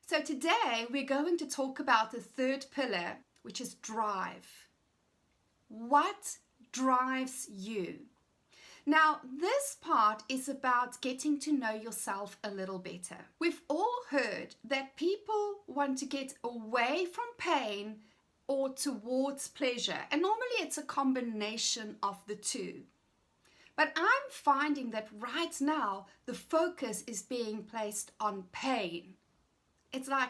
So today we're going to talk about the third pillar, which is drive. What drives you? Now, this part is about getting to know yourself a little better. We've all heard that people want to get away from pain or towards pleasure, and normally it's a combination of the two. But I'm finding that right now the focus is being placed on pain. It's like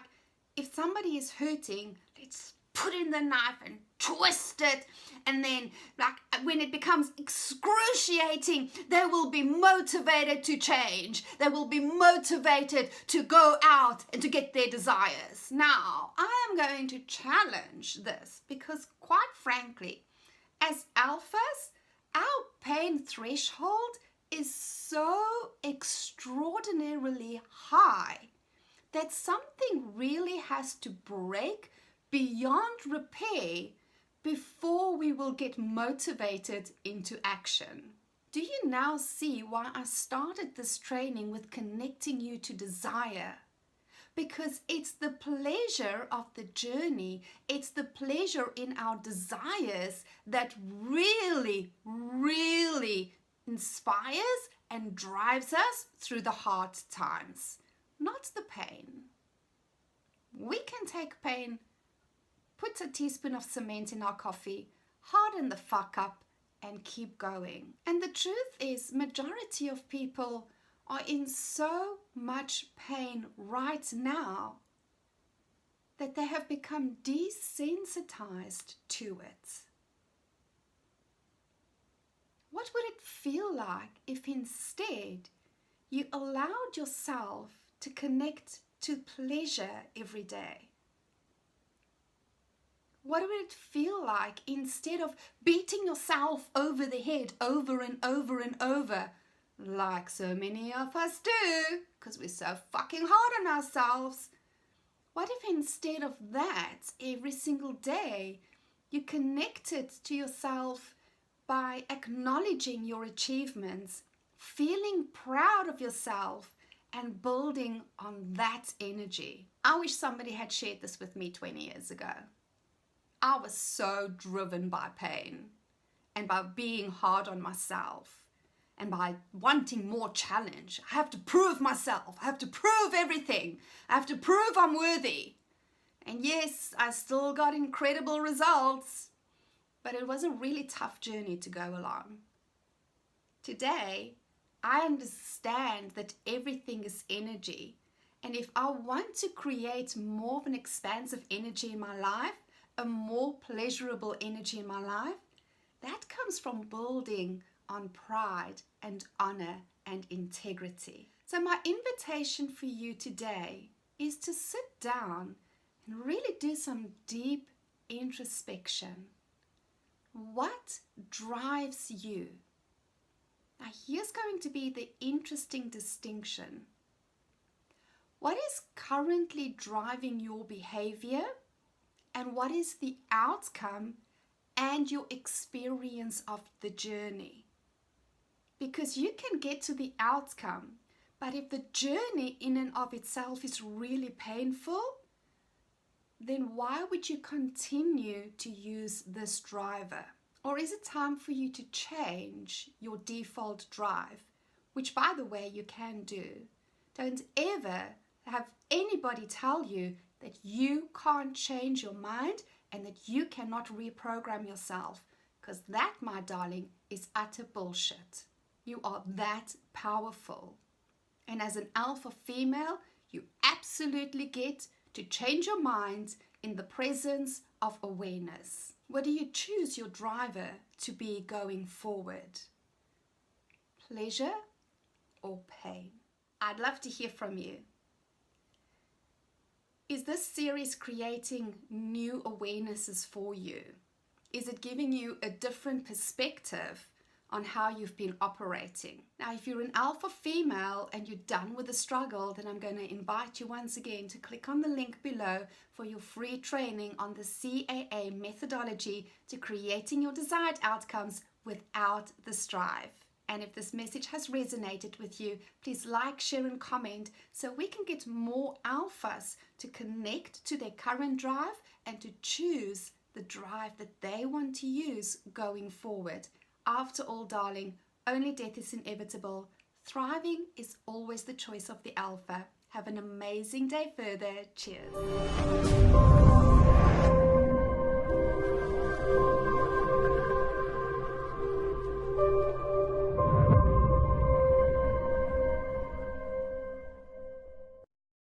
if somebody is hurting, let's put in the knife and twist it, and then like when it becomes excruciating, they will be motivated to change. They will be motivated to go out and to get their desires. Now, I am going to challenge this because quite frankly, as alphas, our pain threshold is so extraordinarily high that something really has to break beyond repair before we will get motivated into action. Do you now see why I started this training with connecting you to desire? Because it's the pleasure of the journey, it's the pleasure in our desires that really, really inspires and drives us through the hard times, not the pain. We can take pain, put a teaspoon of cement in our coffee, harden the fuck up, and keep going. And the truth is, majority of people are in so much pain right now that they have become desensitized to it. What would it feel like if instead you allowed yourself to connect to pleasure every day? What would it feel like instead of beating yourself over the head over and over and over, like so many of us do, because we're so fucking hard on ourselves? What if instead of that, every single day, you connected to yourself by acknowledging your achievements, feeling proud of yourself, and building on that energy? I wish somebody had shared this with me 20 years ago. I was so driven by pain and by being hard on myself and by wanting more challenge. I have to prove myself. I have to prove everything. I have to prove I'm worthy. And yes, I still got incredible results, but it was a really tough journey to go along. Today, I understand that everything is energy. And if I want to create more of an expansive energy in my life, a more pleasurable energy in my life, that comes from building on pride and honor and integrity. So my invitation for you today is to sit down and really do some deep introspection. What drives you? Now here's going to be the interesting distinction. What is currently driving your behavior? And what is the outcome and your experience of the journey? Because you can get to the outcome, but if the journey in and of itself is really painful, then why would you continue to use this driver? Or is it time for you to change your default drive, which by the way you can do? Don't ever have anybody tell you that you can't change your mind and that you cannot reprogram yourself, because that, my darling, is utter bullshit. You are that powerful. And as an alpha female, you absolutely get to change your mind in the presence of awareness. What do you choose your driver to be going forward? Pleasure or pain? I'd love to hear from you. Is this series creating new awarenesses for you? Is it giving you a different perspective on how you've been operating? Now, if you're an alpha female and you're done with the struggle, then I'm going to invite you once again to click on the link below for your free training on the CAA methodology to creating your desired outcomes without the strive. And if this message has resonated with you, please like, share, and comment so we can get more alphas to connect to their current drive and to choose the drive that they want to use going forward. After all, darling, only death is inevitable. Thriving is always the choice of the alpha. Have an amazing day further. Cheers.